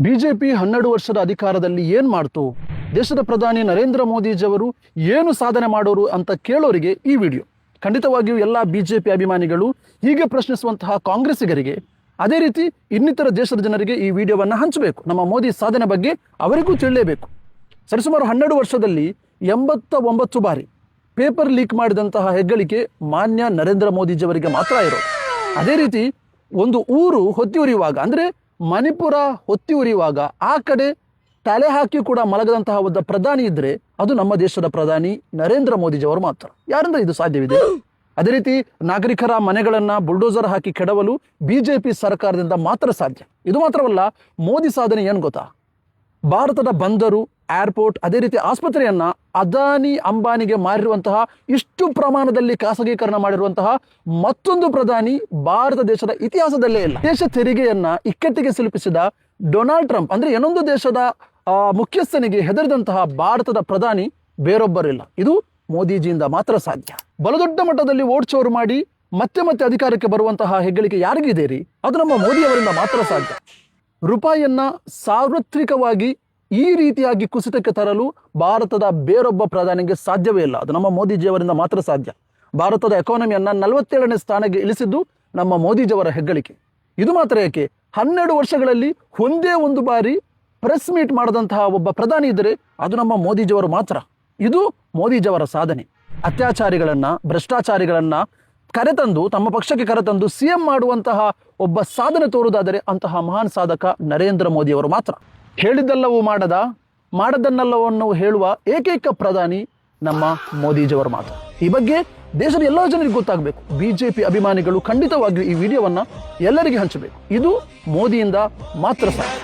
BJP 12 ವರ್ಷದ ಅಧಿಕಾರದಲ್ಲಿ ಏನ್ ಮಾಡ್ತು, ದೇಶದ ಪ್ರಧಾನಿ ನರೇಂದ್ರ ಮೋದಿಜಿಯವರು ಏನು ಸಾಧನೆ ಮಾಡೋರು ಅಂತ ಕೇಳೋರಿಗೆ ಈ ವಿಡಿಯೋ ಖಂಡಿತವಾಗಿಯೂ ಎಲ್ಲ ಬಿಜೆಪಿ ಅಭಿಮಾನಿಗಳು ಹೀಗೆ ಪ್ರಶ್ನಿಸುವಂತಹ ಕಾಂಗ್ರೆಸ್ಸಿಗರಿಗೆ, ಅದೇ ರೀತಿ ಇನ್ನಿತರ ದೇಶದ ಜನರಿಗೆ ಈ ವಿಡಿಯೋವನ್ನು ಹಂಚಬೇಕು. ನಮ್ಮ ಮೋದಿ ಸಾಧನೆ ಬಗ್ಗೆ ಅವರಿಗೂ ತಿಳಿಯಲೇಬೇಕು. ಸರಿಸುಮಾರು 12 ವರ್ಷದಲ್ಲಿ 89 ಬಾರಿ ಪೇಪರ್ ಲೀಕ್ ಮಾಡಿದಂತಹ ಹೆಗ್ಗಳಿಕೆ ಮಾನ್ಯ ನರೇಂದ್ರ ಮೋದಿಜಿಯವರಿಗೆ ಮಾತ್ರ ಇರೋದು. ಅದೇ ರೀತಿ ಒಂದು ಊರು ಹೊತ್ತಿ ಉರಿಯುವಾಗ, ಅಂದರೆ ಮಣಿಪುರ ಹೊತ್ತಿ ಉರಿಯುವಾಗ ಆ ಕಡೆ ತಲೆ ಹಾಕಿ ಕೂಡ ಮಲಗದಂತಹ ಒಬ್ಬ ಪ್ರಧಾನಿ ಇದ್ರೆ ಅದು ನಮ್ಮ ದೇಶದ ಪ್ರಧಾನಿ ನರೇಂದ್ರ ಮೋದಿಜಿಯವರು ಮಾತ್ರ. ಯಾರಿಂದ ಇದು ಸಾಧ್ಯವಿದೆ? ಅದೇ ರೀತಿ ನಾಗರಿಕರ ಮನೆಗಳನ್ನ ಬುಲ್ಡೋಸರ್ ಹಾಕಿ ಕೆಡವಲು ಬಿಜೆಪಿ ಸರ್ಕಾರದಿಂದ ಮಾತ್ರ ಸಾಧ್ಯ. ಇದು ಮಾತ್ರವಲ್ಲ, ಮೋದಿ ಸಾಧನೆ ಏನು ಗೊತ್ತಾ? ಭಾರತದ ಬಂದರು, ಏರ್ಪೋರ್ಟ್, ಅದೇ ರೀತಿ ಆಸ್ಪತ್ರೆಯನ್ನ ಅದಾನಿ ಅಂಬಾನಿಗೆ ಮಾರಿರುವಂತಹ, ಇಷ್ಟು ಪ್ರಮಾಣದಲ್ಲಿ ಖಾಸಗೀಕರಣ ಮಾಡಿರುವಂತಹ ಮತ್ತೊಂದು ಪ್ರಧಾನಿ ಭಾರತ ದೇಶದ ಇತಿಹಾಸದಲ್ಲೇ ಇಲ್ಲ. ದೇಶ ತೆರಿಗೆಯನ್ನ ಇಕ್ಕಟ್ಟಿಗೆ ಸಿಲುಕಿಸಿದ ಡೊನಾಲ್ಡ್ ಟ್ರಂಪ್, ಅಂದ್ರೆ ಇನ್ನೊಂದು ದೇಶದ ಮುಖ್ಯಸ್ಥನಿಗೆ ಹೆದರಿದಂತಹ ಭಾರತದ ಪ್ರಧಾನಿ ಬೇರೊಬ್ಬರಿಲ್ಲ. ಇದು ಮೋದಿಜಿಯಿಂದ ಮಾತ್ರ ಸಾಧ್ಯ. ಬಲದೊಡ್ಡ ಮಟ್ಟದಲ್ಲಿ ವೋಟ್ ಚೋರು ಮಾಡಿ ಮತ್ತೆ ಮತ್ತೆ ಅಧಿಕಾರಕ್ಕೆ ಬರುವಂತಹ ಹೆಗ್ಗಳಿಕೆ ಯಾರಿಗಿದೆ ರೀ? ಅದು ನಮ್ಮ ಮೋದಿಯವರಿಂದ ಮಾತ್ರ ಸಾಧ್ಯ. ರೂಪಾಯಿಯನ್ನ ಸಾರ್ವತ್ರಿಕವಾಗಿ ಈ ರೀತಿಯಾಗಿ ಕುಸಿತಕ್ಕೆ ತರಲು ಭಾರತದ ಬೇರೊಬ್ಬ ಪ್ರಧಾನಿಗೆ ಸಾಧ್ಯವೇ ಇಲ್ಲ. ಅದು ನಮ್ಮ ಮೋದಿಜಿಯವರಿಂದ ಮಾತ್ರ ಸಾಧ್ಯ. ಭಾರತದ ಎಕಾನಮಿಯನ್ನ 47ನೇ ಸ್ಥಾನಕ್ಕೆ ಇಳಿಸಿದ್ದು ನಮ್ಮ ಮೋದಿಜಿಯವರ ಹೆಗ್ಗಳಿಕೆ. ಇದು ಮಾತ್ರ ಏಕೆ, 12 ವರ್ಷಗಳಲ್ಲಿ ಒಂದೇ ಒಂದು ಬಾರಿ ಪ್ರೆಸ್ ಮೀಟ್ ಮಾಡದಂತಹ ಒಬ್ಬ ಪ್ರಧಾನಿ ಇದ್ದರೆ ಅದು ನಮ್ಮ ಮೋದಿಜಿಯವರು ಮಾತ್ರ. ಇದು ಮೋದಿಜಿಯವರ ಸಾಧನೆ. ಅತ್ಯಾಚಾರಿಗಳನ್ನ, ಭ್ರಷ್ಟಾಚಾರಿಗಳನ್ನ ಕರೆತಂದು ತಮ್ಮ ಪಕ್ಷಕ್ಕೆ ಕರೆತಂದು ಸಿಎಂ ಮಾಡುವಂತಹ ಒಬ್ಬ ಸಾಧನೆ ತೋರುವುದಾದರೆ ಅಂತಹ ಮಹಾನ್ ಸಾಧಕ ನರೇಂದ್ರ ಮೋದಿಯವರು ಮಾತ್ರ. ಹೇಳಿದ್ದೆಲ್ಲವೂ ಮಾಡದನ್ನೆಲ್ಲವನ್ನು ಹೇಳುವ ಏಕೈಕ ಪ್ರಧಾನಿ ನಮ್ಮ ಮೋದಿಜಿಯವರು ಮಾತ್ರ. ಈ ಬಗ್ಗೆ ದೇಶದ ಎಲ್ಲ ಜನರಿಗೆ ಗೊತ್ತಾಗಬೇಕು. ಬಿಜೆಪಿ ಅಭಿಮಾನಿಗಳು ಖಂಡಿತವಾಗಿಯೂ ಈ ವಿಡಿಯೋವನ್ನ ಎಲ್ಲರಿಗೆ ಹಂಚಬೇಕು. ಇದು ಮೋದಿಯಿಂದ ಮಾತ್ರ ಸಾಧ್ಯ.